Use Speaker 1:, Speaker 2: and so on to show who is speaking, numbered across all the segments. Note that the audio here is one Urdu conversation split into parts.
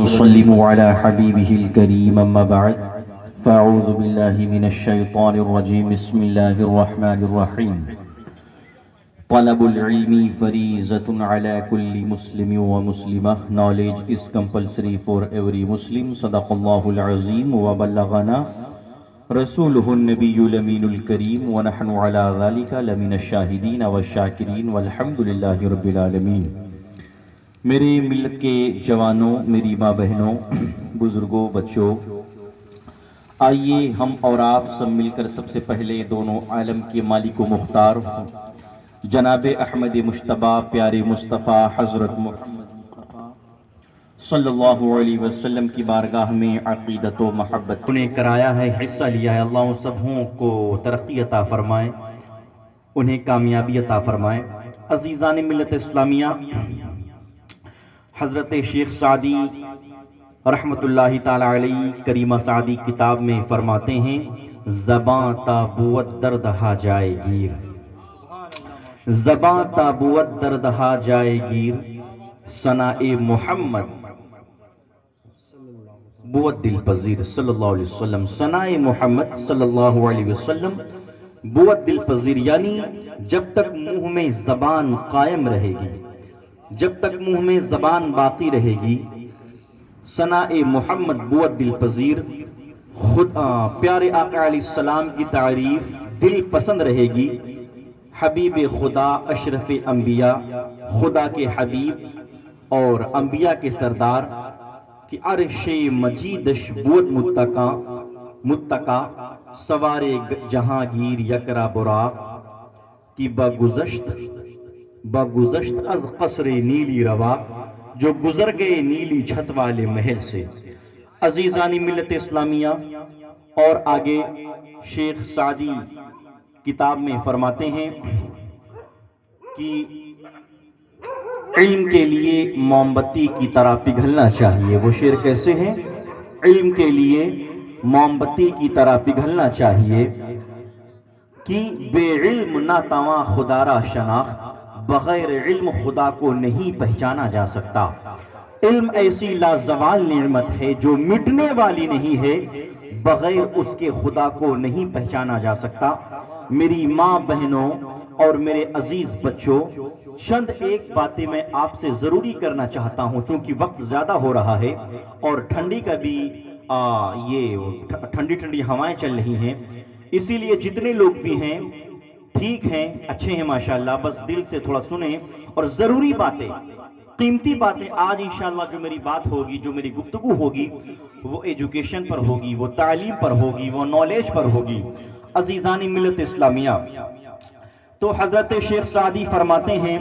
Speaker 1: وسلم على حبيبه الكريم أما بعد فأعوذ بالله من الشيطان الرجيم بسم الله الرحمن الرحيم طلب العلم فریضۃ علی کل مسلم و مسلمہ Knowledge is compulsory for every Muslim صدق اللہ العظیم وبلغنا رسولہ النبی الامین الکریم ونحن علی ذلک لمن الشاہدین والشاکرین والحمد للہ رب العالمین۔ میرے ملت کے جوانوں، میری ماں بہنوں، بزرگوں، بچوں، آئیے ہم اور آپ سب مل کر سب سے پہلے دونوں عالم کے مالک و مختار جناب احمد مجتبیٰ پیارے مصطفیٰ حضرت محمد صلی اللہ علیہ وسلم کی بارگاہ میں عقیدت و محبت انہیں کرایا ہے، حصہ لیا ہے۔ اللہ ان سبوں کو ترقی عطا فرمائے، انہیں کامیابی عطا فرمائے۔ عزیزان ملت اسلامیہ، حضرت شیخ سعدی رحمت اللہ تعالی علیہ کریمہ سعدی کتاب میں فرماتے ہیں، زباں تابوت دردہا جائے گیر، زباں تابوت دردہا جائے گیر، ثناء محمد بوت دل پذیر صلی اللہ علیہ وسلم، ثناء محمد صلی اللہ علیہ وسلم بوت دل پذیر، یعنی جب تک منہ میں زبان قائم رہے گی، جب تک منہ میں زبان باقی رہے گی، ثناء محمد بوت دل پذیر، پیارے آقا علیہ السلام کی تعریف دل پسند رہے گی، حبیب خدا اشرف انبیاء، خدا کے حبیب اور انبیاء کے سردار کی عرش مجیدش بوت متقا سوار جہانگیر یکرا براق کی بگزشت از قصر نیلی روا، جو گزر گئے نیلی چھت والے محل سے۔ عزیزانی ملت اسلامیہ، اور آگے شیخ سعدی کتاب میں فرماتے ہیں کہ علم کے لیے موم بتی کی طرح پگھلنا چاہیے۔ وہ شعر کیسے ہیں؟ علم کے لیے موم بتی کی طرح پگھلنا چاہیے کہ بے علم نہ تواں خدا را شناخت، بغیر علم خدا کو نہیں پہچانا جا سکتا۔ علم ایسی لازوال نعمت ہے جو مٹنے والی نہیں ہے، بغیر اس کے خدا کو نہیں پہچانا جا سکتا۔ میری ماں بہنوں اور میرے عزیز بچوں، چند ایک باتیں میں آپ سے ضروری کرنا چاہتا ہوں، چونکہ وقت زیادہ ہو رہا ہے اور ٹھنڈی کا بھی یہ ٹھنڈی ہوائیں چل رہی ہیں، اسی لیے جتنے لوگ بھی ہیں ٹھیک ہیں، اچھے ہیں ماشاءاللہ، بس دل سے تھوڑا سنیں اور ضروری باتیں، قیمتی باتیں آج انشاءاللہ جو میری بات ہوگی، جو میری گفتگو ہوگی، وہ ایجوکیشن پر ہوگی، وہ تعلیم پر ہوگی، وہ نالج پر ہوگی۔ عزیزانی ملت اسلامیہ، تو حضرت شیخ سعدی فرماتے ہیں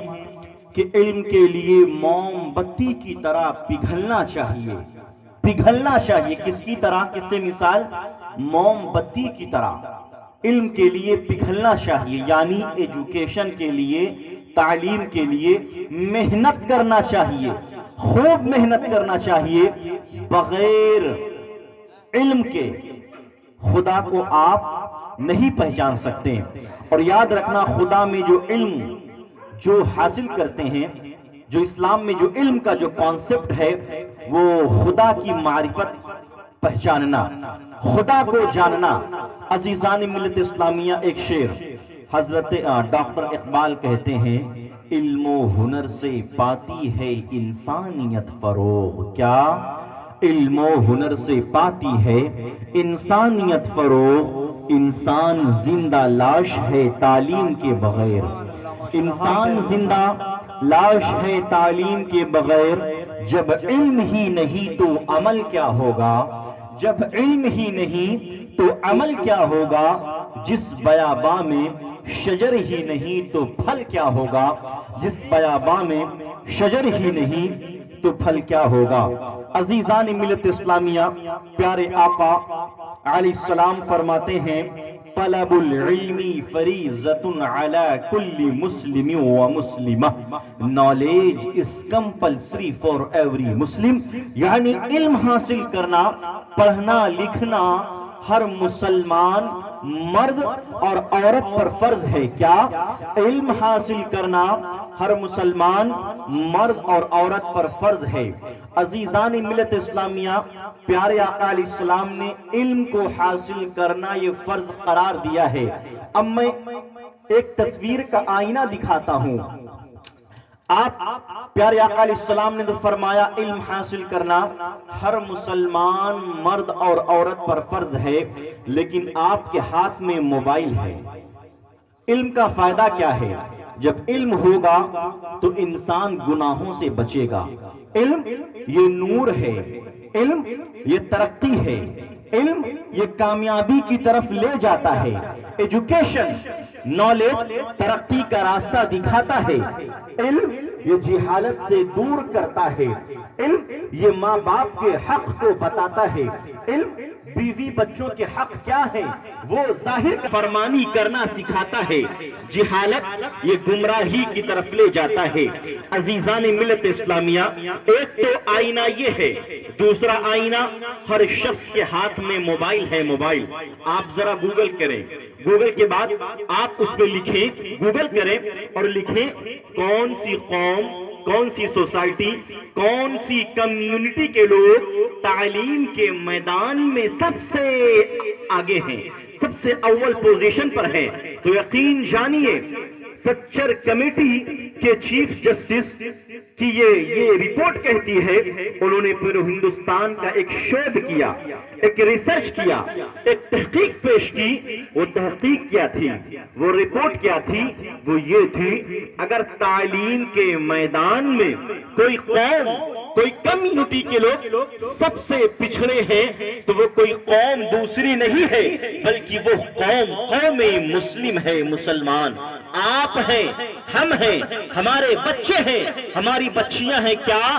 Speaker 1: کہ علم کے لیے موم بتی کی طرح پگھلنا چاہیے، پگھلنا چاہیے۔ کس کی طرح؟ کس سے مثال؟ موم بتی کی طرح علم کے لیے پگھلنا چاہیے، یعنی ایجوکیشن کے لیے، تعلیم کے لیے محنت کرنا چاہیے، خوب محنت کرنا چاہیے۔ بغیر علم کے خدا کو آپ نہیں پہچان سکتے، اور یاد رکھنا خدا میں جو علم جو حاصل کرتے ہیں، جو اسلام میں جو علم کا جو کانسیپٹ ہے، وہ خدا کی معرفت، پہچاننا، خدا کو جاننا۔ عزیزان ملت اسلامیہ، ایک شعر حضرت ڈاکٹر اقبال کہتے ہیں، علم و ہنر سے پاتی ہے انسانیت فروغ۔ کیا؟ علم و ہنر سے پاتی ہے انسانیت فروغ، انسان زندہ لاش ہے تعلیم کے بغیر، انسان زندہ لاش ہے تعلیم کے بغیر۔ جب علم ہی نہیں تو عمل کیا ہوگا، جب علم ہی نہیں تو عمل کیا ہوگا، جس بیاباں میں شجر ہی نہیں تو پھل کیا ہوگا، جس بیاباں میں شجر ہی نہیں تو پھل کیا ہوگا۔ عزیزان ملت اسلامیہ، پیارے آقا علیہ السلام فرماتے ہیں، طلب العلم فریضۃ علی کل مسلم و مسلمہ، knowledge is compulsory for every Muslim, یعنی علم حاصل کرنا، پڑھنا لکھنا ہر مسلمان مرد اور عورت پر فرض ہے. کیا؟ علم حاصل کرنا ہر مسلمان مرد اور عورت پر فرض ہے. عزیزان ملت اسلامیہ، پیارے آقا علیہ السلام نے علم کو حاصل کرنا یہ فرض قرار دیا ہے. اب میں ایک تصویر کا آئینہ دکھاتا ہوں. آپ پیارے آقا علیہ السلام نے تو فرمایا علم حاصل کرنا ہر مسلمان مرد اور عورت پر فرض ہے، لیکن آپ کے ہاتھ میں موبائل ہے. علم کا فائدہ کیا ہے؟ جب علم ہوگا تو انسان گناہوں سے بچے گا. علم یہ نور ہے، علم یہ ترقی ہے، علم یہ کامیابی کی طرف لے جاتا ہے. ایجوکیشن، نالج ترقی کا راستہ دکھاتا ہے. علم یہ جہالت سے دور کرتا ہے. علم یہ ماں باپ کے حق کو بتاتا ہے. علم بیوی بچوں کے حق کیا ہے وہ ظاہر فرمانی کرنا سکھاتا ہے. جہالت یہ گمراہی کی طرف لے جاتا ہے. عزیزان ملت اسلامیہ، ایک تو آئینہ یہ ہے، دوسرا آئینہ ہر شخص کے ہاتھ میں موبائل ہے. موبائل آپ ذرا گوگل کریں، گوگل کے بعد آپ اس پہ لکھیں، گوگل کریں اور لکھیں کون سی قوم، کون سی سوسائٹی، کون سی کمیونٹی کے لوگ تعلیم کے میدان میں سب سے آگے ہیں، سب سے اول پوزیشن پر ہیں. تو یقین جانیے سچر کمیٹی کے چیف جسٹس کی یہ رپورٹ کہتی ہے، انہوں نے پورے ہندوستان کا ایک شودھ کیا، ایک ریسرچ کیا، ایک تحقیق پیش کی. وہ تحقیق کیا تھی، وہ رپورٹ کیا تھی؟ وہ یہ تھی اگر تعلیم کے میدان میں کوئی قوم، کوئی کمیونٹی کے لوگ سب سے پچھڑے ہیں تو وہ کوئی قوم دوسری نہیں ہے، بلکہ وہ قوم مسلم ہے، مسلمان. آپ ہیں، ہم ہیں، ہمارے بچے ہیں، ہماری بچیاں ہیں. کیا؟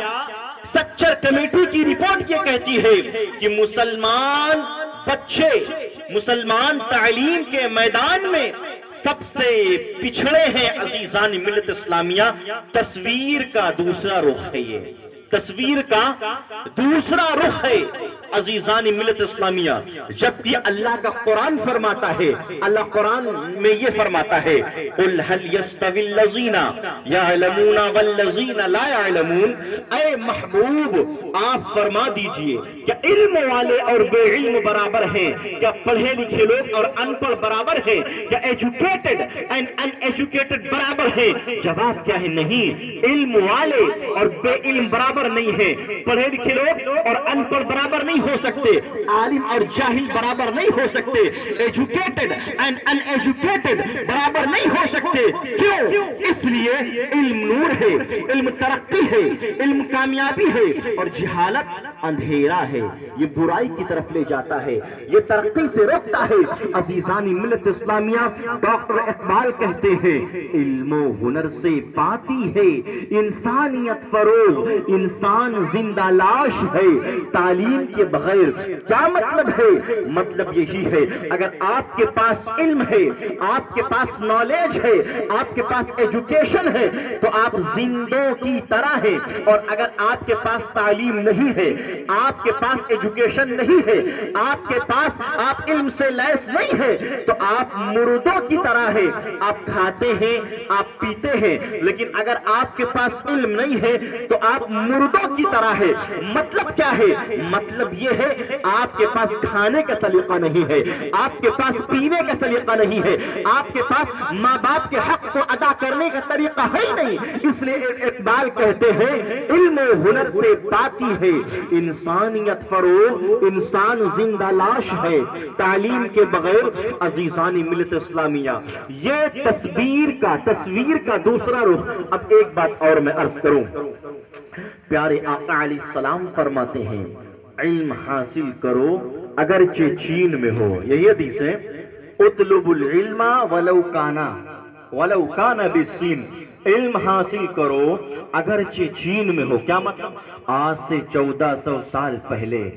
Speaker 1: سچر کمیٹی کی رپورٹ یہ کہتی ہے کہ مسلمان بچے، مسلمان تعلیم کے میدان میں سب سے پچھڑے ہیں. عزیزان ملت اسلامیہ، تصویر کا دوسرا رخ ہے، یہ تصویر کا دوسرا رخ ہے. عزیزان ملت اسلامیہ، جبکہ اللہ کا قرآن فرماتا ہے، اللہ قرآن میں یہ فرماتا ہے قُلْ هَلْ يَسْتَوِي الَّذِينَ يَعْلَمُونَ وَالَّذِينَ لَا يَعْلَمُونَ. اے محبوب آپ فرما دیجئے کہ علم والے اور بے علم برابر ہیں؟ کیا پڑھے لکھے لوگ اور ان پڑھ برابر ہیں؟ کیا ایجوکیٹڈ اینڈ ان ایجوکیٹڈ برابر ہیں؟ جواب کیا ہے؟ نہیں. علم والے اور بے علم برابر نہیں ہیں. پڑھے لکھے لوگ اور ان پڑھ برابر نہیں ہو سکتے، عالم اور جاہل برابر نہیں ہو سکتے، ایجوکیٹڈ اینڈ ان ایجوکیٹڈ برابر نہیں ہو سکتے. کیوں؟ اس لیے علم نور ہے، علم ترقی ہے، علم کامیابی ہے، اور جہالت اندھیرا ہے، یہ برائی کی طرف لے جاتا ہے، یہ ترقی سے روکتا ہے. عزیزان ملت اسلامیہ، ڈاکٹر اقبال کہتے ہیں علم و ہنر سے پاتی ہے انسانیت فروغ، انسان زندہ لاش ہے تعلیم کے بغیر. کیا مطلب ہے؟ مطلب یہی ہے اگر آپ کے پاس علم ہے، آپ کے پاس نالج ہے، آپ کے پاس ایجوکیشن ہے تو آپ زندوں کی طرح ہیں. اور اگر آپ کے پاس تعلیم نہیں ہے، آپ کے پاس ایجوکیشن نہیں ہے، آپ کے پاس آپ علم سے لیس نہیں ہے تو آپ مردوں کی طرح ہیں. آپ کھاتے ہیں، آپ پیتے ہیں، لیکن اگر آپ کے پاس علم نہیں ہے تو آپ مردوں کی طرح ہے. مطلب کیا ہے؟ مطلب یہ ہے آپ کے پاس کھانے کا سلیقہ نہیں ہے، آپ کے پاس پینے کا سلیقہ نہیں ہے، آپ کے پاس ماں باپ کے حق کو ادا کرنے کا طریقہ ہے ہی نہیں. اس لیے اقبال کہتے ہیں علم و ہنر سے پاتی ہے انسانیت فروغ، انسان زندہ لاش ہے تعلیم کے بغیر. عزیزان ملت اسلامیہ، یہ تصویر کا دوسرا رخ. اب ایک بات اور میں عرض کروں، پیارے آقا علیہ السلام فرماتے ہیں علم حاصل کرو اگرچہ چین میں ہو. یہی حدیث ہے اطلب العلم ولو کان بالصین. علم حاصل کرو اگرچہ چین میں ہو. کیا مطلب؟ آج سے 1400 سال پہلے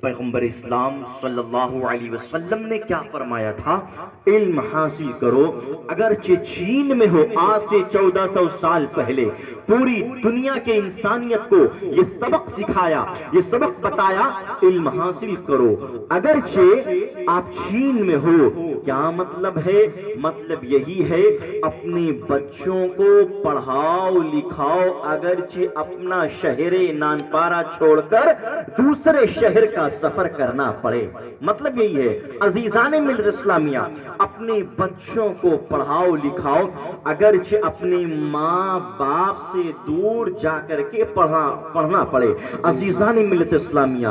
Speaker 1: پیغمبر اسلام صلی اللہ علیہ وسلم نے کیا فرمایا تھا؟ علم حاصل کرو اگرچہ چین میں ہو. آج سے 1400 سال پہلے پوری دنیا کے انسانیت کو یہ سبق سکھایا، یہ سبق بتایا، علم حاصل کرو اگرچہ آپ چین میں ہو۔ کیا مطلب ہے؟ مطلب یہی ہے اپنے بچوں کو پڑھاؤ لکھاؤ، اگرچہ اپنا شہر نانپارا چھوڑ کر دوسرے شہر کا سفر کرنا پڑے۔ مطلب یہی ہے عزیزان ملت اسلامیہ، اپنے بچوں کو پڑھاؤ لکھاؤ، اگرچہ اپنے ماں باپ سے دور جا کر کے پڑھنا پڑے۔ عزیزان ملت اسلامیہ،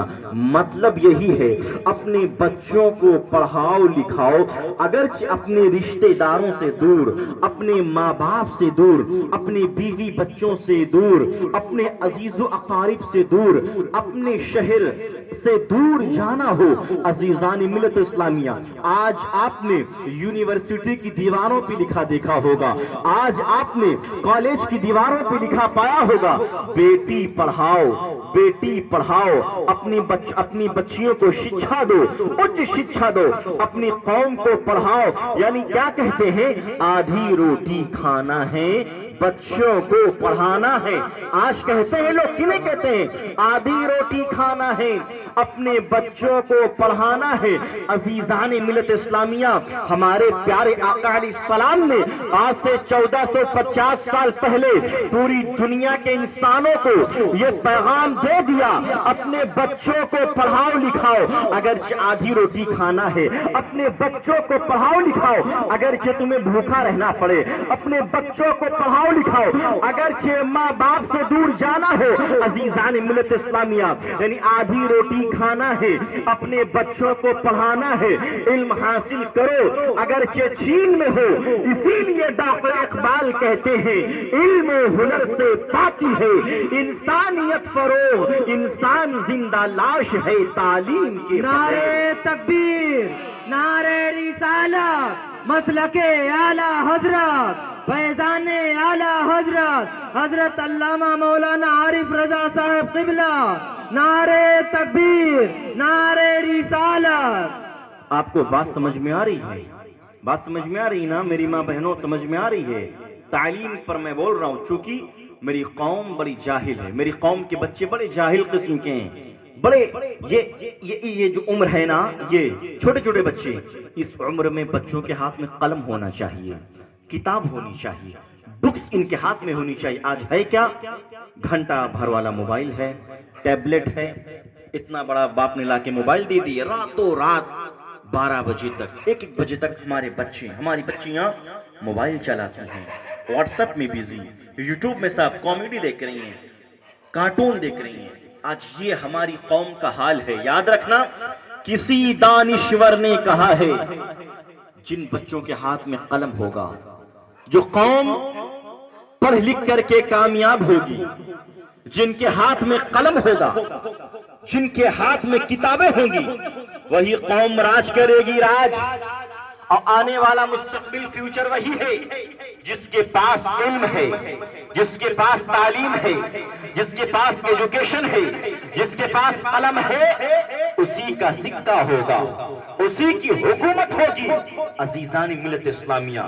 Speaker 1: مطلب یہی ہے اپنے بچوں کو پڑھاؤ لکھاؤ، اگرچہ اپنے رشتہ داروں سے دور، اپنے ماں باپ سے دور، اپنے بیوی بچوں سے دور، اپنے عزیز و اقارب سے دور، اپنے شہر سے دور جانا ہو۔ عزیزان ملت اسلامیہ، آج آپ نے یونیورسٹی کی دیواروں پہ لکھا دیکھا ہوگا، آج آپ نے کالج کی دیواروں پہ لکھا پایا ہوگا، بیٹی پڑھاؤ، بیٹی پڑھاؤ، اپنی بچیوں کو شکشا دو، اچ شکشا دو، اپنی قوم کو پڑھاؤ۔ یعنی کیا کہتے ہیں؟ آدھی روٹی کھانا ہے، بچوں کو پڑھانا ہے۔ آج کہتے ہیں لوگ، کنہیں کہتے ہیں؟ آدھی روٹی کھانا ہے، اپنے بچوں کو پڑھانا ہے۔ عزیزان ملت اسلامیہ، ہمارے پیارے آقا علیہ السلام نے آج سے 1450 سال پہلے پوری دنیا کے انسانوں کو یہ پیغام دے دیا، اپنے بچوں کو پڑھاؤ لکھاؤ، اگرچہ آدھی روٹی کھانا ہے، اپنے بچوں کو پڑھاؤ لکھاؤ، اگرچہ تمہیں بھوکا رہنا پڑے، اپنے بچوں کو پڑھاؤ لکھاؤ، اگرچہ ماں باپ سے دور جانا ہو۔ عزیزان ملت اسلامیہ، یعنی آدھی روٹی کھانا ہے، اپنے بچوں کو پڑھانا ہے، علم حاصل کرو اگرچہ چین میں ہو۔ اسی لیے ڈاکٹر اقبال کہتے ہیں، علم و ہنر سے پاکی ہے انسانیت فروغ، انسان زندہ لاش ہے تعلیم کی۔
Speaker 2: نعرہ تکبیر، نعرہ رسالت، مسلک اعلی حضرت، فیضان اعلی حضرت حضرت علامہ مولانا عارف رضا صاحب قبلہ، نعرہ تکبیر، نعرہ رسالت۔
Speaker 1: آپ کو بات سمجھ میں آ رہی ہے؟ بات سمجھ میں آ رہی نا میری ماں بہنوں؟ سمجھ میں آ رہی ہے؟ تعلیم پر میں بول رہا ہوں، چونکہ میری قوم بڑی جاہل ہے، میری قوم کے بچے بڑے جاہل قسم کے ہیں، بڑے یہ جو عمر ہے نا، یہ چھوٹے چھوٹے بچے، اس عمر میں بچوں کے ہاتھ میں قلم ہونا چاہیے، کتاب ہونی چاہیے، بکس ان کے ہاتھ میں ہونی چاہیے۔ آج ہے کیا؟ گھنٹہ بھر والا موبائل ہے، ٹیبلٹ ہے، اتنا بڑا باپ نے لا کے موبائل دے دی، راتوں رات 12 بجے تک، 1 بجے تک ہمارے بچے، ہماری بچیاں موبائل چلاتی ہیں، واٹس ایپ میں بیزی، یوٹیوب میں سب کامیڈی دیکھ رہی ہیں، کارٹون دیکھ رہی ہیں۔ آج یہ ہماری قوم کا حال ہے۔ یاد رکھنا، کسی دانشور نے کہا ہے، جن بچوں کے ہاتھ میں قلم ہوگا، جو قوم پڑھ لکھ کر کے کامیاب ہوگی، جن کے ہاتھ میں قلم ہوگا، جن کے ہاتھ میں کتابیں ہوں گی، وہی قوم راج کرے گی، راج۔ اور آنے والا مستقبل فیوچر وہی ہے جس کے پاس علم ہے، جس کے پاس تعلیم ہے، جس کے پاس ایجوکیشن ہے، جس کے پاس قلم ہے، اسی کا سکہ ہوگا، اسی کی حکومت ہوگی۔ عزیزان ملت اسلامیہ،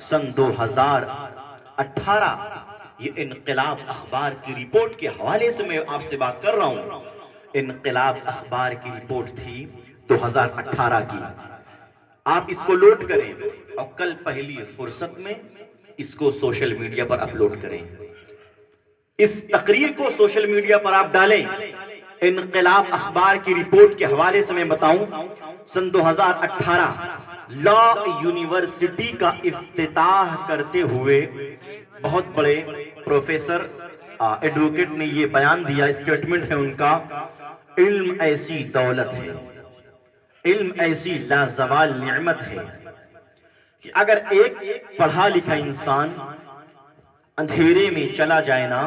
Speaker 1: سن 2018 یہ انقلاب اخبار کی رپورٹ کے حوالے سے میں آپ سے بات کر رہا ہوں۔ انقلاب اخبار کی رپورٹ تھی 2018 کی۔ آپ اس کو لوڈ کریں اور کل پہلی فرصت میں اس کو سوشل میڈیا پر اپلوڈ کریں، اس تقریر کو سوشل میڈیا پر آپ ڈالیں۔ انقلاب اخبار کی رپورٹ کے حوالے سے میں بتاؤں، سن 2018 لا یونیورسٹی کا افتتاح کرتے ہوئے بہت بڑے پروفیسر ایڈوکیٹ نے یہ بیان دیا، اسٹیٹمنٹ ہے ان کا، علم ایسی دولت ہے، علم ایسی لازوال نعمت ہے کہ اگر ایک پڑھا لکھا انسان اندھیرے میں چلا جائے نا،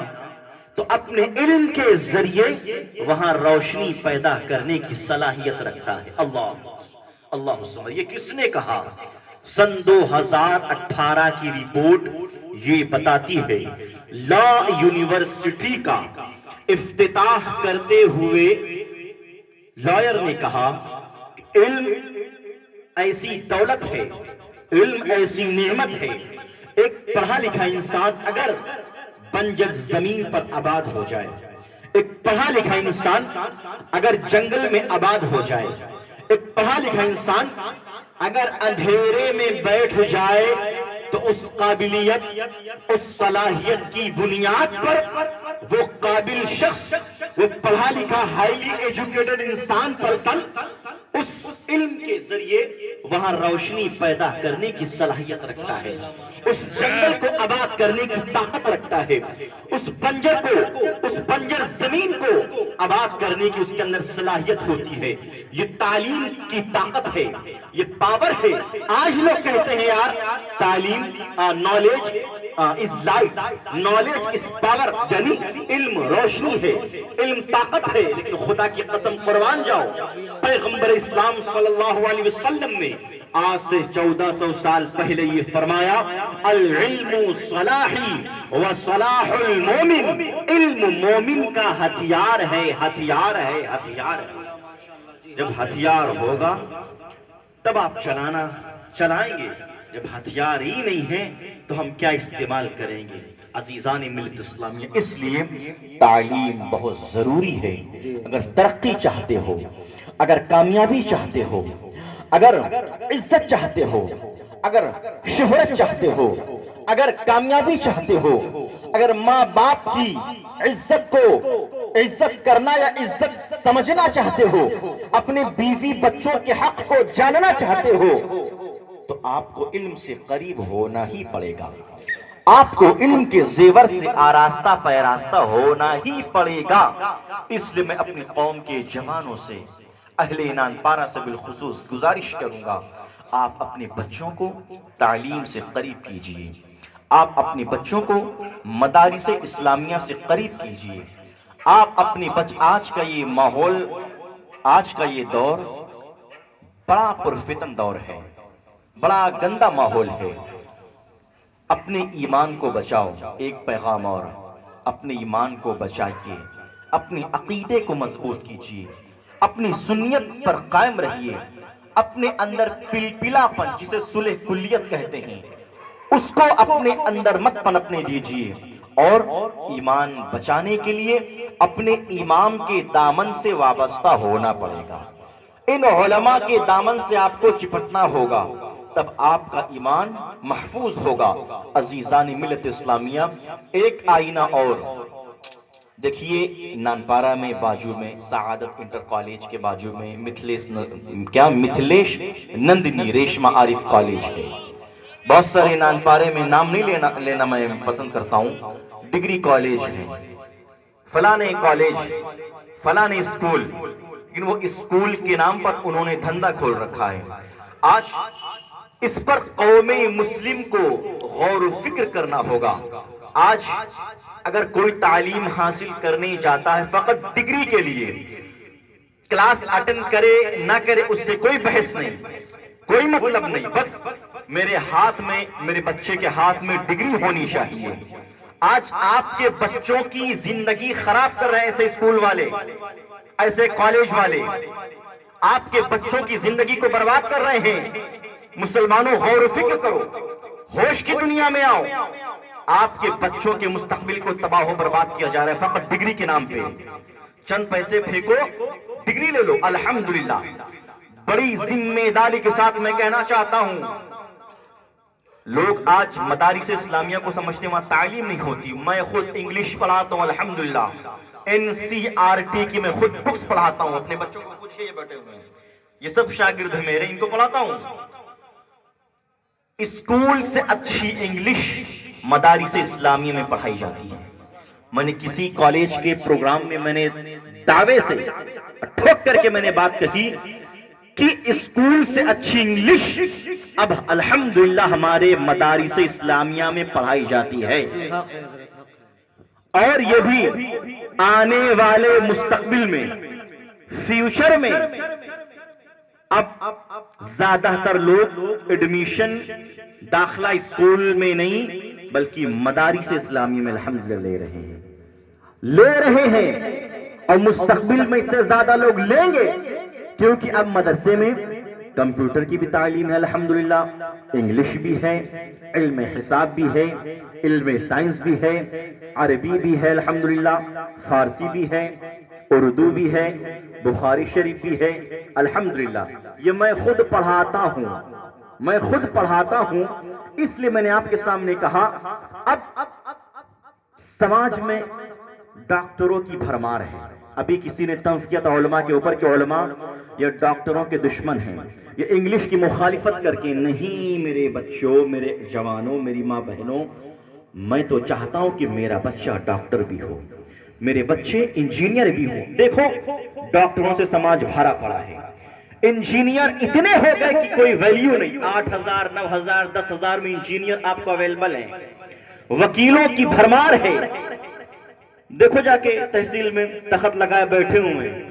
Speaker 1: تو اپنے علم کے ذریعے وہاں روشنی پیدا کرنے کی صلاحیت رکھتا ہے۔ اللہ سمجھ، یہ کس نے کہا؟ سن 2018 کی رپورٹ یہ بتاتی ہے، لا یونیورسٹی کا افتتاح کرتے ہوئے لائر نے کہا کہ علم ایسی دولت ہے، علم ایسی نعمت ہے، ایک پڑھا لکھا انسان اگر بنجر زمین پر آباد ہو جائے. ایک پڑھا لکھا انسان اگر جنگل میں آباد ہو جائے، ایک پڑھا لکھا انسان اگر اندھیرے میں بیٹھ جائے تو اس قابلیت، اس صلاحیت کی بنیاد پر وہ قابل شخص، وہ پڑھا لکھا ہائیلی ایجوکیٹڈ انسان پرسن اس علم کے ذریعے وہاں روشنی پیدا کرنے کی صلاحیت رکھتا ہے، اس جنگل کو آباد کرنے کی طاقت رکھتا ہے، اس بنجر کو، اس بنجر زمین کو آباد کرنے کی اس کے اندر صلاحیت ہوتی ہے. یہ تعلیم کی طاقت ہے، یہ پاور ہے. آج لوگ کہتے ہیں یار تعلیم، knowledge is light, knowledge is power, یعنی علم روشنی ہے، علم طاقت ہے. لیکن خدا کی قسم قربان جاؤ، پیغمبر اسلام صلی اللہ علیہ وسلم نے آج سے 1400 سال پہلے یہ فرمایا، العلم صلاحی و صلاح المومن، علم مومن کا ہتھیار ہے، ہتھیار ہے، ہتھیار ہے. جب ہتھیار ہوگا تب آپ چلائیں گے، جب ہتھیار ہی نہیں ہے تو ہم کیا استعمال کریں گے؟ عزیزان ملت اسلامیہ، اس لیے تعلیم بہت ضروری ہے. اگر ترقی چاہتے ہو، اگر کامیابی چاہتے ہو، اگر عزت چاہتے ہو، اگر شہرت چاہتے ہو، اگر کامیابی چاہتے ہو، اگر ماں باپ کی عزت کو عزت کرنا یا عزت سمجھنا چاہتے ہو، اپنے بیوی بچوں کے حق کو جاننا چاہتے ہو، تو آپ کو علم سے قریب ہونا ہی پڑے گا. آپ کو علم کے زیور سے آراستہ پیراستہ ہونا ہی پڑے گا. اس لیے میں اپنی قوم کے جوانوں سے، اہل نانپارہ سے بالخصوص گزارش کروں گا، آپ اپنے بچوں کو تعلیم سے قریب کیجئے، آپ اپنے بچوں کو مدارس اسلامیہ سے قریب کیجئے. آپ اپنے آج کا یہ ماحول، آج کا یہ دور بڑا پرفتن دور ہے، بڑا گندا ماحول ہے. اپنے ایمان کو بچاؤ. ایک پیغام اور، اپنے ایمان کو بچائیے، اپنے عقیدے کو مضبوط کیجیے، اپنی سنیت پر قائم رہیے. اپنے اندر پلپلا پن جسے صلح کلیت کہتے ہیں اس کو اپنے اندر مت پنپنے دیجیے. اور ایمان بچانے کے لیے اپنے امام کے دامن سے وابستہ ہونا پڑے گا. ان علماء کے دامن سے آپ کو چپٹنا ہوگا، تب آپ کا ایمان محفوظ ہوگا. عزیزان ملت اسلامیہ، ایک آئینہ اور دیکھیے، نانپارہ میں باجو میں سعادت انٹر کالج کے باجو میں متھلیش نندنی ریشمہ عارف کالج ہے. بہت سارے نانپارے میں نام نہیں لینا میں پسند کرتا ہوں. ڈگری کالج ہے، فلانے کالج، فلانے اسکول، لیکن وہ اسکول کے نام پر انہوں نے دھندا کھول رکھا ہے. آج اس پر قوم مسلم کو غور و فکر کرنا ہوگا. آج اگر کوئی تعلیم حاصل کرنے جاتا ہے فقط ڈگری کے لیے، کلاس اٹینڈ کرے نہ کرے اس سے کوئی بحث نہیں، کوئی مطلب نہیں، بس میرے ہاتھ میں، میرے بچے کے ہاتھ میں ڈگری ہونی چاہیے. آج آپ کے بچوں کی زندگی خراب کر رہے ہیں ایسے اسکول والے، ایسے کالج والے، آپ کے بچوں کی زندگی کو برباد کر رہے ہیں. مسلمانوں غور و فکر کرو، ہوش کی دنیا میں آؤ. آپ کے بچوں کے مستقبل کو تباہ و برباد کیا جا رہا ہے فقط ڈگری کے نام پہ. چند پیسے پھینکو، ڈگری لے لو. الحمدللہ بڑی ذمہ داری کے ساتھ میں کہنا چاہتا ہوں، لوگ آج مدارس اسلامیہ کو سمجھتے ہیں وہاں تعلیم نہیں ہوتی. میں خود انگلش پڑھاتا ہوں الحمدللہ، NCERT کی میں خود بکس پڑھاتا ہوں. اپنے بچوں کو پوچھئے، یہ بیٹھے ہوئے ہیں، یہ سب شاگرد ہیں میرے، ان کو پڑھاتا ہوں. اسکول سے اچھی انگلش مدارس اسلامیہ میں پڑھائی جاتی ہے. میں نے کسی کالج کے پروگرام میں میں نے دعوے سے ٹھوک کر کے میں نے بات کہی کہ اسکول سے اچھی انگلش اب الحمدللہ ہمارے مدارس اسلامیہ میں پڑھائی جاتی ہے. اور یہ بھی آنے والے مستقبل میں، فیوچر میں، اب زیادہ تر لوگ ایڈمیشن داخلہ اسکول میں نہیں بلکہ مدارس اسلامی میں الحمدللہ لے رہے ہیں اور مستقبل میں اس سے زیادہ لوگ لیں گے، کیونکہ اب مدرسے میں کمپیوٹر کی بھی تعلیم ہے الحمدللہ، انگلش بھی ہے، علم حساب بھی ہے، علم سائنس بھی ہے، عربی بھی ہے الحمدللہ، فارسی بھی ہے، اردو بھی ہے، بخاری شریف بھی ہے الحمدللہ۔ یہ میں خود پڑھاتا ہوں، اس لیے میں نے آپ کے سامنے کہا اب سماج میں ڈاکٹروں کی بھرمار ہے۔ ابھی کسی نے طنز کیا تھا علماء کے اوپر کہ علماء یہ ڈاکٹروں کے دشمن ہیں، یہ انگلش کی مخالفت کر کے۔ نہیں میرے بچوں، میرے جوانوں، میری ماں بہنوں، میں تو چاہتا ہوں کہ میرا بچہ ڈاکٹر بھی ہو، میرے بچے انجینئر بھی ہوں۔ دیکھو ڈاکٹروں سے سماج بھرا پڑا ہے، انجینئر اتنے ہو گئے کہ کوئی ویلیو نہیں۔ 8,000 9,000 10,000 میں انجینئر آپ کو اویلیبل ہیں، وکیلوں کی بھرمار ہے۔ دیکھو جا کے تحصیل میں تخت لگائے بیٹھے ہوئے ہیں،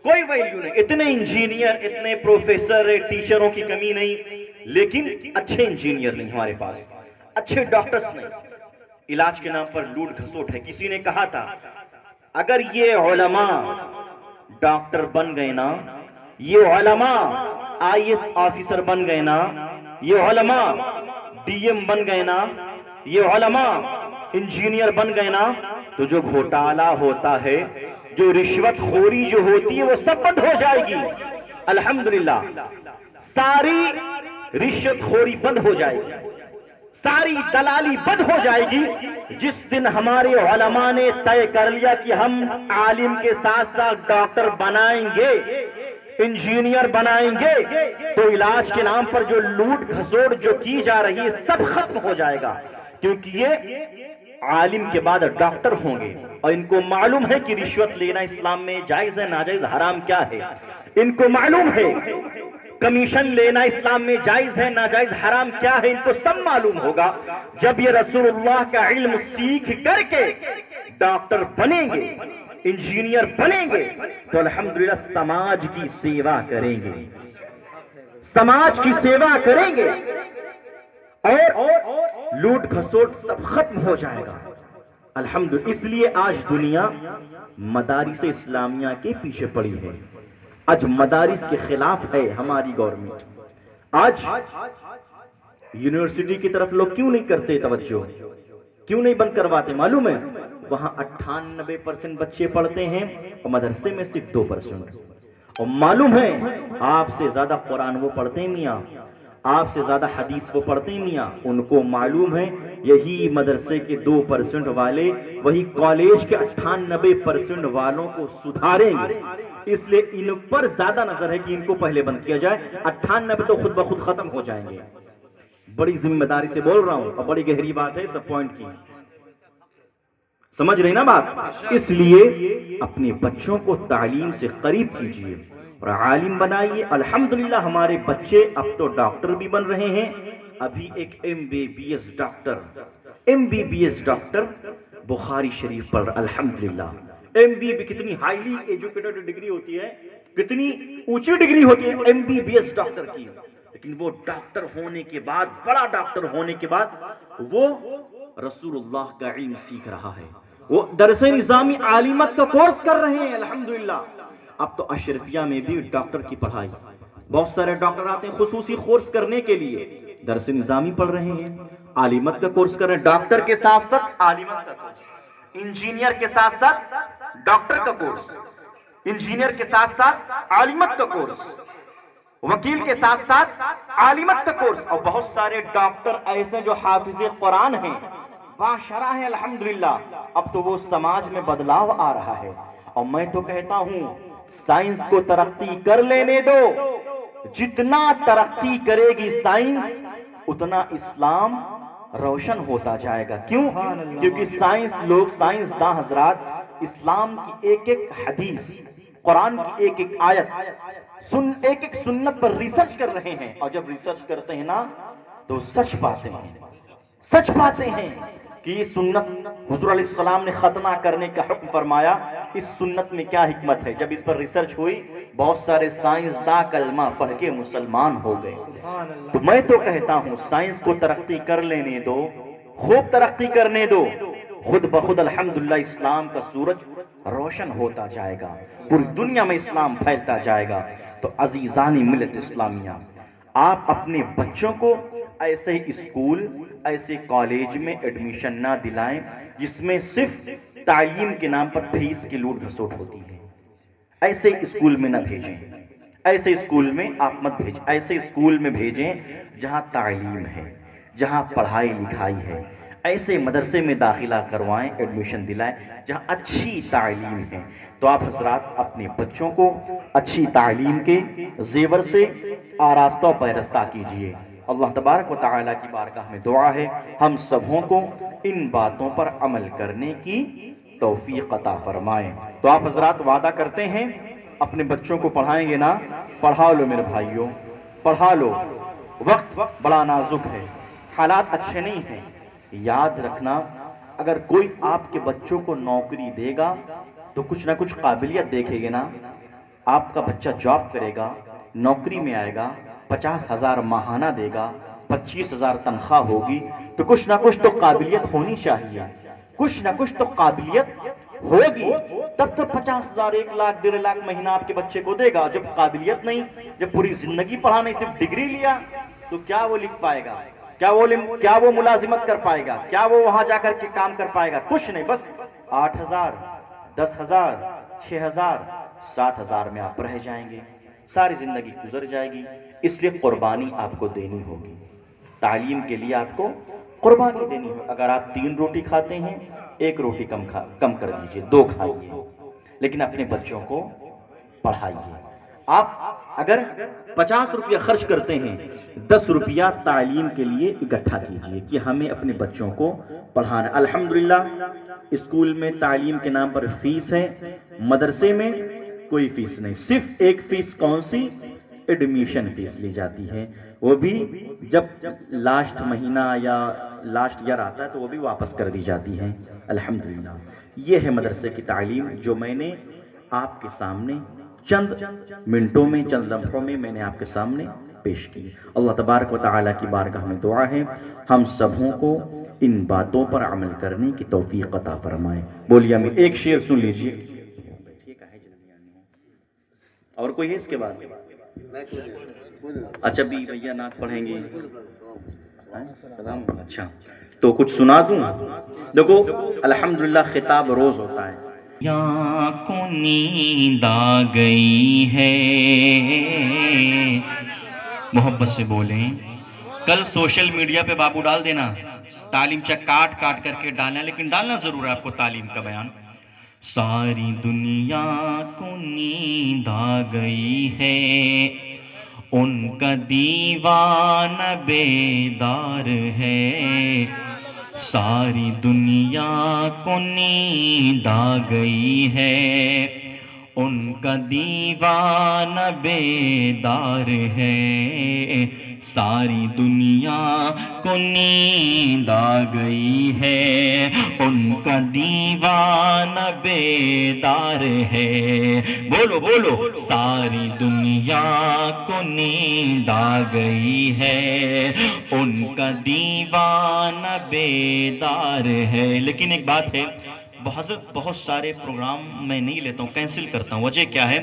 Speaker 1: کوئی ویلیو نہیں۔ اتنے انجینئر، اتنے پروفیسر، ٹیچروں کی کمی نہیں، لیکن اچھے انجینئر نہیں ہمارے پاس، اچھے ڈاکٹرز نہیں۔ علاج کے نام پر لوٹ گھسوٹ ہے۔ کسی نے کہا تھا اگر یہ علماء ڈاکٹر بن گئے نا، یہ علماء IAS آفیسر بن گئے نا، یہ علماء DM بن گئے نا، یہ علماء انجینئر بن گئے نا، تو جو گھوٹالہ ہوتا ہے، جو رشوت خوری جو ہوتی ہے، وہ سب بند ہو جائے گی الحمدللہ۔ ساری رشوت خوری بند ہو جائے گی، ساری دلالی بند ہو جائے گی۔ جس دن ہمارے علماء نے طے کر لیا کہ ہم عالم کے ساتھ ساتھ ڈاکٹر بنائیں گے، انجینئر بنائیں گے، تو علاج کے نام پر جو لوٹ گھسوٹ جو کی جا رہی ہے سب ختم ہو جائے گا، کیونکہ یہ عالم کے بعد ڈاکٹر ہوں گے، اور ان کو معلوم ہے کہ رشوت لینا اسلام میں جائز ہے ناجائز، حرام کیا ہے، ان کو معلوم ہے کمیشن لینا اسلام میں جائز ہے ناجائز، حرام کیا ہے، ان کو سب معلوم ہوگا۔ جب یہ رسول اللہ کا علم سیکھ کر کے ڈاکٹر بنیں گے، انجینئر بنیں گے، تو الحمدللہ سماج کی سیوا کریں گے، سماج کی سیوا کریں گے، اور لوٹ گھسوٹ سب ختم ہو جائے گا الحمدللہ۔ اس لیے آج دنیا مدارس اسلامیہ کے پیچھے پڑی ہے، آج مدارس کے خلاف ہے ہماری گورنمنٹ۔ آج یونیورسٹی کی طرف لوگ کیوں نہیں کرتے توجہ، کیوں نہیں بند کرواتے معلوم ہے؟ وہاں 98% بچے پڑھتے ہیں اور مدرسے میں صرف 2%، اور معلوم ہے آپ سے زیادہ قرآن وہ پڑھتے ہیں میاں، آپ سے زیادہ حدیث وہ پڑھتے ہیں میاں، ان کو معلوم ہے یہی مدرسے کے 2% والے وہی کالج کے 98% والوں کو سدھاریں گے، اس لیے ان پر زیادہ نظر ہے کہ ان کو پہلے بند کیا جائے، 98 تو خود بخود ختم ہو جائیں گے۔ بڑی ذمہ داری سے بول رہا ہوں اور بڑی گہری بات ہے، سب پوائنٹ کی سمجھ رہے نا بات؟ اس لیے اپنے بچوں کو تعلیم سے قریب کیجئے اور عالم بنائیے۔ الحمدللہ ہمارے بچے اب تو ڈاکٹر بھی بن رہے ہیں۔ ابھی ایک MBBS ڈاکٹر بخاری شریف پڑھ رہا، الحمدللہ۔ MBB کتنی ہائیلی ایجوکیٹڈ ڈگری ہوتی ہے، کتنی اونچی ڈگری ہوتی ہے MBBS ڈاکٹر کی، لیکن وہ ڈاکٹر ہونے کے بعد، بڑا ڈاکٹر ہونے کے بعد، وہ رسول اللہ کا علم سیکھ رہا ہے، وہ درس نظامی عالمت کا کورس کر رہے ہیں الحمدللہ۔ اب تو اشرفیہ میں بھی ڈاکٹر کی پڑھائی، بہت سارے ڈاکٹر آتے ہیں خصوصی کورس کرنے کے لیے، درس نظامی پڑھ رہے ہیں، عالمت کا کورس کر رہے ہیں، ڈاکٹر کے ساتھ ساتھ عالمت کا کورس، انجینئر کے ساتھ ساتھ ڈاکٹر کا کورس، انجینئر کے ساتھ ساتھ عالمت کا کورس، وکیل کے ساتھ ساتھ عالمت کا کورس، اور بہت سارے ڈاکٹر ایسے جو حافظ قرآن ہیں، باشرح ہیں الحمدللہ۔ اب تو وہ سماج میں بدلاؤ آ رہا ہے، اور میں تو کہتا ہوں سائنس کو ترقی کر لینے دو، جتنا ترقی کرے گی سائنس اتنا اسلام روشن ہوتا جائے گا۔ کیوں؟ کیونکہ سائنسداں حضرات اسلام کی ایک ایک حدیث، قرآن کی ایک ایک آیت، ایک ایک سنت پر ریسرچ کر رہے ہیں، اور جب ریسرچ کرتے ہیں نا تو سچ پاتے ہیں کہ یہ سنت حضور علیہ السلام نے ختنہ کرنے کا حکم فرمایا، اس سنت میں کیا حکمت ہے۔ جب اس پر ریسرچ ہوئی بہت سارے سائنسداں کلمہ پڑھ کے مسلمان ہو گئے۔ تو میں تو کہتا ہوں سائنس کو ترقی کر لینے دو، خوب ترقی کرنے دو، خود بخود الحمدللہ اسلام کا سورج روشن ہوتا جائے گا، پوری دنیا میں اسلام پھیلتا جائے گا۔ تو عزیزان ملت اسلامیہ، آپ اپنے بچوں کو ایسے اسکول، ایسے کالج میں ایڈمیشن نہ دلائیں جس میں صرف تعلیم کے نام پر فیس کی لوٹ گھسوٹ ہوتی ہے۔ ایسے اسکول میں نہ بھیجیں، ایسے اسکول میں آپ مت بھیجیں، ایسے اسکول میں بھیجیں جہاں تعلیم ہے، جہاں پڑھائی لکھائی ہے۔ ایسے مدرسے میں داخلہ کروائیں، ایڈمیشن دلائیں جہاں اچھی تعلیم ہے۔ تو آپ حضرات اپنے بچوں کو اچھی تعلیم کے زیور سے آراستہ و پیرستہ کیجئے۔ اللہ تبارک و تعالیٰ کی بارگاہ میں دعا ہے ہم سبوں کو ان باتوں پر عمل کرنے کی توفیق عطا فرمائیں۔ تو آپ حضرات وعدہ کرتے ہیں اپنے بچوں کو پڑھائیں گے نا؟ پڑھا لو میرے بھائیوں، پڑھا لو۔ وقت بڑا نازک ہے، حالات اچھے نہیں ہیں۔ یاد رکھنا، اگر کوئی آپ کے بچوں کو نوکری دے گا تو کچھ نہ کچھ قابلیت دیکھے گے نا۔ آپ کا بچہ جاب کرے گا، نوکری میں آئے گا، 50,000 ماہانہ دے گا، 25,000 تنخواہ ہوگی، تو کچھ نہ کچھ تو قابلیت ہونی چاہیے، کچھ نہ کچھ تو قابلیت ہوگی، تب تو 50,000، 1,00,000، 1.5 لاکھ مہینہ آپ کے بچے کو دے گا۔ جب قابلیت نہیں، جب پوری زندگی پڑھا نہیں، صرف ڈگری لیا، تو کیا وہ لکھ پائے گا؟ کیا وہ ملازمت کر پائے گا؟ کیا وہ وہاں جا کر کے کام کر پائے گا؟ کچھ نہیں، بس 8,000، 10,000، 6,000، 7,000 میں آپ رہ جائیں گے، ساری زندگی گزر جائے گی۔ اس لیے قربانی آپ کو دینی ہوگی، تعلیم کے لیے آپ کو قربانی دینی ہوگی۔ اگر آپ 3 روٹی کھاتے ہیں، 1 روٹی کم کر دیجئے، 2 کھائیے، لیکن اپنے بچوں کو پڑھائیے۔ آپ اگر 50 روپیہ خرچ کرتے ہیں، 10 روپیہ تعلیم کے لیے اکٹھا کیجئے کہ ہمیں اپنے بچوں کو پڑھانا۔ الحمدللہ اسکول میں تعلیم کے نام پر فیس ہے، مدرسے میں کوئی فیس نہیں، صرف ایک فیس کون سی؟ ایڈمیشن فیس لی جاتی ہے، وہ بھی جب لاسٹ مہینہ یا لاسٹ ایئر آتا ہے تو وہ بھی واپس کر دی جاتی ہے۔ الحمدللہ یہ ہے مدرسے کی تعلیم جو میں نے آپ کے سامنے چند منٹوں میں، چند لمحوں میں میں نے آپ کے سامنے پیش کی۔ اللہ تبارک و تعالیٰ کی بارگاہ میں دعا ہے ہم سبوں کو ان باتوں پر عمل کرنے کی توفیق عطا فرمائے۔ بولیے آمین۔ ایک شعر سن لیجئے، اور کوئی ہے اس کے بعد؟ اچھا بھی بھیا نعت پڑھیں گے؟ اچھا تو کچھ سنا دوں؟ دیکھو الحمدللہ خطاب روز ہوتا ہے۔
Speaker 3: یا کو نیند آ گئی ہے، محبت سے بولیں۔ کل سوشل میڈیا پہ بابو ڈال دینا، تعلیم چاہ کاٹ کاٹ کر کے ڈالنا، لیکن ڈالنا ضرور ہے آپ کو تعلیم کا بیان۔ ساری دنیا کو نیند آ گئی ہے، ان کا دیوانہ بیدار ہے۔ ساری دنیا کو نیند آ گئی ہے، ان کا دیوانہ بیدار ہے۔ ساری دنیا کو نیند آ گئی ہے، ان کا دیوانہ بیدار ہے۔ بولو بولو، ساری دنیا کو نیند آ گئی ہے، ان کا دیوانہ بیدار ہے۔ لیکن ایک بات ہے، بہت سارے پروگرام میں نہیں لیتا ہوں، کینسل کرتا ہوں۔ وجہ کیا ہے؟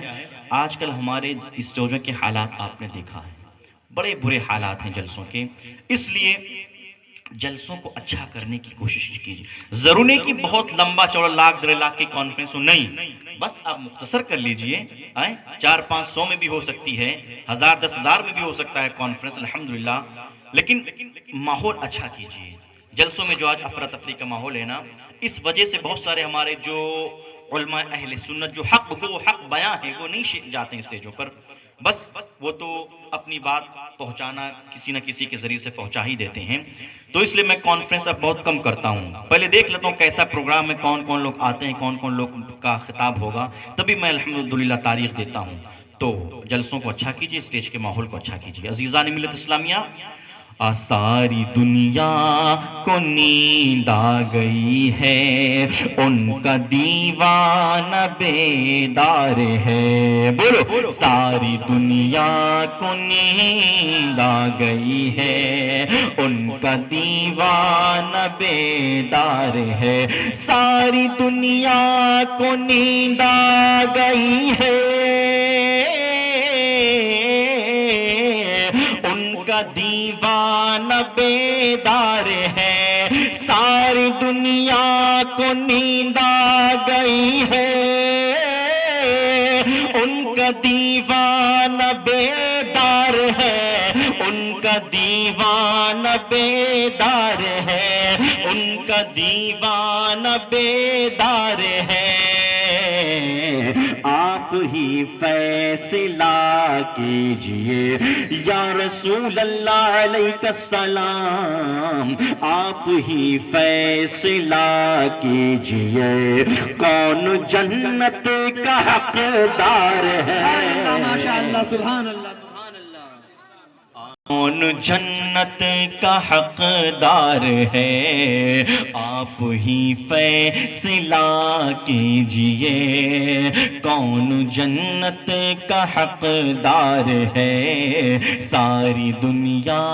Speaker 3: آج کل ہمارے اس جوجہ کے حالات آپ نے دیکھا ہے، بڑے برے حالات ہیں جلسوں کے، اس لیے جلسوں کو اچھا کرنے کی کوشش کیجیے۔ ضرور نہیں کہ بہت لمبا چوڑا 1,00,000 کی کانفرنس ہو، نہیں، بس آپ مختصر کر لیجئے، 400-500 میں بھی ہو سکتی ہے، 1,000-10,000 میں بھی ہو سکتا ہے کانفرنس، الحمدللہ، لیکن ماحول اچھا کیجیے۔ جلسوں میں جو آج افراتفری کا ماحول ہے نا، اس وجہ سے بہت سارے ہمارے جو علماء اہل سنت جو حق بیاں ہیں وہ نہیں جاتے ہیں اسٹیجوں پر، بس وہ تو اپنی بات پہنچانا کسی نہ کسی کے ذریعے سے پہنچا ہی دیتے ہیں۔ تو اس لیے میں کانفرنس اب بہت کم کرتا ہوں، پہلے دیکھ لیتا ہوں کیسا پروگرام ہے، کون کون لوگ آتے ہیں، کون کون لوگ کا خطاب ہوگا، تبھی میں الحمدللہ تاریخ دیتا ہوں۔ تو جلسوں کو اچھا کیجیے، اسٹیج کے ماحول کو اچھا کیجیے۔ عزیزان ملت اسلامیہ، ساری دنیا کو نیند آ گئی ہے، ان کا دیوانہ بیدار ہے۔ بولو، ساری دنیا کو نیند آ گئی ہے، ان کا دیوانہ بیدار ہے۔ ساری دنیا کو نیند آ گئی ہے، کا دیوانہ بیدار ہے، ساری دنیا کو نیند آ گئی ہے، ان کا دیوانہ بیدار ہے، ان کا دیوانہ بیدار ہے، ان کا دیوانہ بیدار ہے، آپ ہی فیصلہ کیجئے یا رسول اللہ علیہ السلام، آپ ہی فیصلہ کیجئے کون جنت کا حقدار ہے،
Speaker 2: ماشاء اللہ، سبحان اللہ،
Speaker 3: کون جنت کا حقدار ہے، آپ ہی فیصلہ کیجئے کون جنت کا حقدار ہے، ساری دنیا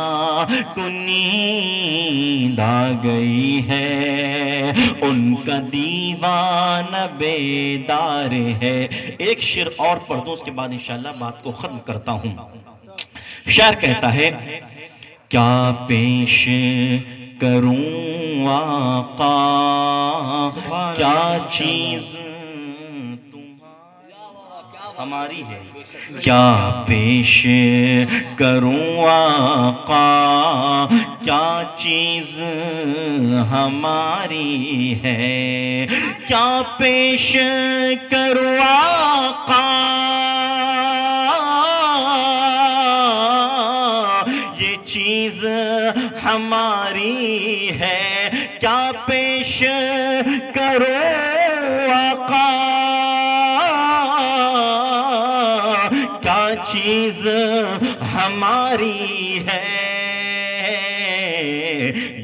Speaker 3: کو نیند آ گئی ہے، ان کا دیوانہ بیدار ہے۔ ایک شعر اور پڑھ دو، اس کے بعد انشاءاللہ بات کو ختم کرتا ہوں۔ شاعر کہتا ہے، کیا پیش کروں آقا، کیا چیز ہماری ہے، کیا پیش کروں آقا، کیا چیز ہماری ہے، کیا پیش کروں آقا، چیز ہماری ہے، کیا پیش کرو آقا، کیا چیز ہماری ہے،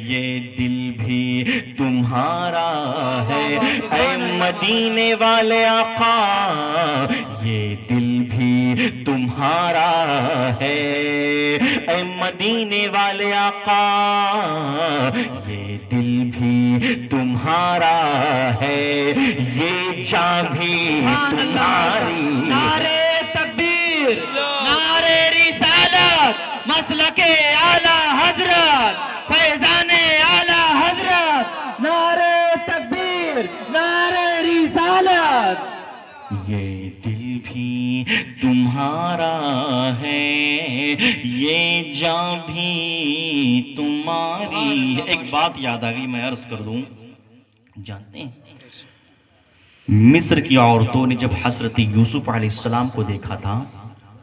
Speaker 3: یہ دل بھی تمہارا ہے، اے مدینے والے آقا، یہ دل بھی تمہارا ہے، اے مدینے والے آقا، یہ دل بھی تمہارا ہے، یہ جاں بھی تمہاری۔
Speaker 2: نعرے تکبیر، نعرے رسالت، مسلک اعلی حضرت، فیضان اعلی حضرت، نعرے تکبیر، نعرے رسالت،
Speaker 3: یہ دل بھی تمہارا ہے، یہ جاں بھی تمہاری ہے۔ ایک بات یاد آ گئی، میں عرض کر دوں، جانتے ہیں مصر کی عورتوں نے جب حضرت یوسف علیہ السلام کو دیکھا تھا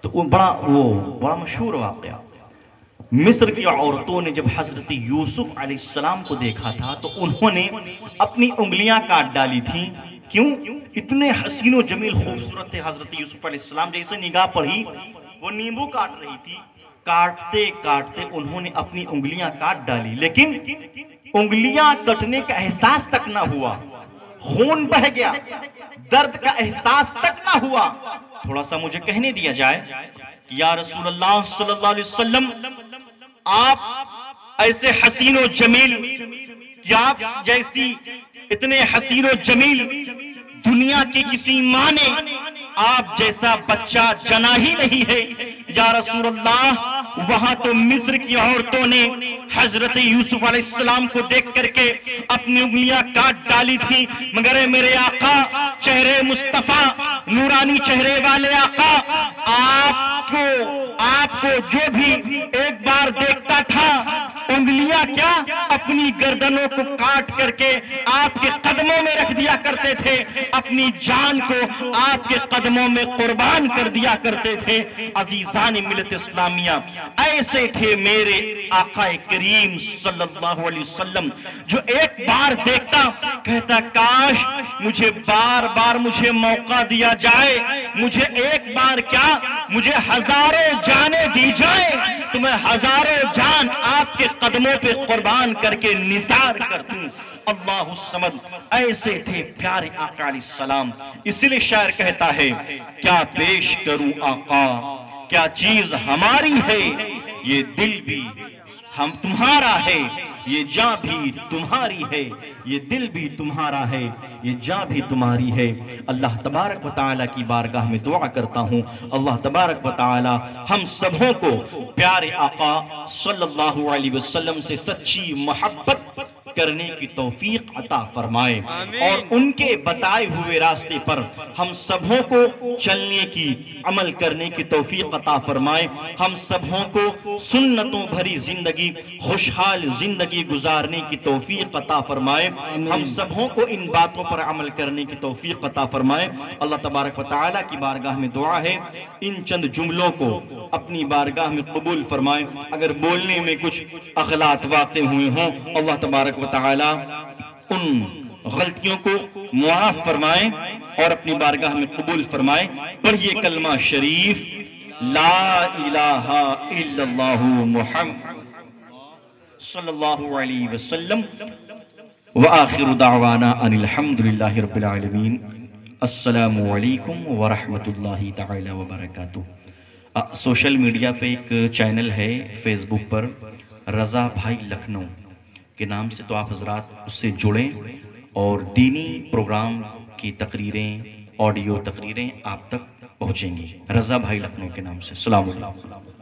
Speaker 3: تو وہ بڑا مشہور واقعہ، مصر کی عورتوں نے جب حضرت یوسف علیہ السلام کو دیکھا تھا تو انہوں نے اپنی انگلیاں کاٹ ڈالی تھیں۔ کیوں؟ اتنے حسین و جمیل خوبصورت تھے حضرت یوسف علیہ السلام، جیسے نگاہ پڑی وہ نیمبو کاٹ رہی تھی، کاٹتے کاٹتے انہوں نے اپنی انگلیاں کاٹ ڈالی، لیکن انگلیاں کٹنے کا احساس تک نہ ہوا، خون بہہ گیا، درد کا احساس تک نہ ہوا۔ تھوڑا سا مجھے کہنے دیا جائے کہ یا رسول اللہ صلی اللہ علیہ وسلم، آپ ایسے حسین و جمیل، کیا آپ جیسی اتنے حسین و جمیل دنیا کی کسی ماں نے آپ جیسا بچہ جنا ہی نہیں ہے یا رسول اللہ۔ وہاں تو مصر کی عورتوں نے حضرت یوسف علیہ السلام کو دیکھ کر کے اپنی انگلیاں کاٹ ڈالی تھی، مگر اے میرے آقا، چہرے مصطفیٰ، نورانی چہرے والے آقا، آپ کو جو بھی ایک بار دیکھتا تھا، انگلیاں کیا اپنی گردنوں کو کاٹ کر کے آپ کے قدموں میں رکھ دیا کرتے تھے، اپنی جان کو آپ کے قدموں میں قربان کر دیا کرتے تھے۔ عزیزان ملت اسلامیہ، ایسے تھے میرے آقا کریم صلی اللہ علیہ وسلم، جو ایک بار دیکھتا کہتا کاش مجھے بار بار مجھے موقع دیا جائے، مجھے ایک بار کیا مجھے ہزاروں جانیں دی جائیں تو میں ہزاروں جان آپ کے قدموں پہ قربان کر کے نثار کر دوں۔ اللہ الصمد، ایسے تھے پیارے آقا علیہ السلام۔ اس لیے شاعر کہتا ہے، کیا پیش کروں آقا، کیا چیز ہماری ہے، یہ دل بھی ہم تمہارا ہے، یہ جاں بھی تمہاری ہے، یہ دل بھی تمہارا ہے، یہ جاں بھی تمہاری ہے۔ اللہ تبارک و تعالیٰ کی بارگاہ میں دعا کرتا ہوں، اللہ تبارک و تعالیٰ ہم سبوں کو پیارے آقا صلی اللہ علیہ وسلم سے سچی محبت کرنے کی توفیق عطا فرمائے، اور ان کے بتائے ہوئے راستے پر ہم سبوں کو چلنے کی، عمل کرنے کی توفیق عطا فرمائے، ہم سبوں کو سنتوں بھری زندگی، خوشحال زندگی گزارنے کی توفیق عطا فرمائے، ہم سبوں کو ان باتوں پر عمل کرنے کی توفیق عطا فرمائے۔ اللہ تبارک و تعالیٰ کی بارگاہ میں دعا ہے ان چند جملوں کو اپنی بارگاہ میں قبول فرمائے۔ اگر بولنے میں کچھ اغلاط واقع ہوئے ہوں، اللہ تبارک و تعالیٰ ان غلطیوں کو معاف فرمائے اور اپنی بارگاہ میں قبول فرمائے۔ پڑھیے کلمہ شریف، لا الہ الا اللہ محمد صلی اللہ علیہ وسلم، وآخر دعوانا ان الحمدللہ رب العالمین۔ السلام علیکم ورحمۃ اللہ تعالی وبرکاتہ۔ سوشل میڈیا پہ ایک چینل ہے فیس بک پر، رضا بھائی لکھنؤ کے نام سے، تو آپ حضرات اس سے جڑیں اور دینی پروگرام کی تقریریں، آڈیو تقریریں آپ تک پہنچیں گی۔ رضا بھائی لکھنؤ کے نام سے۔ السلام علیکم۔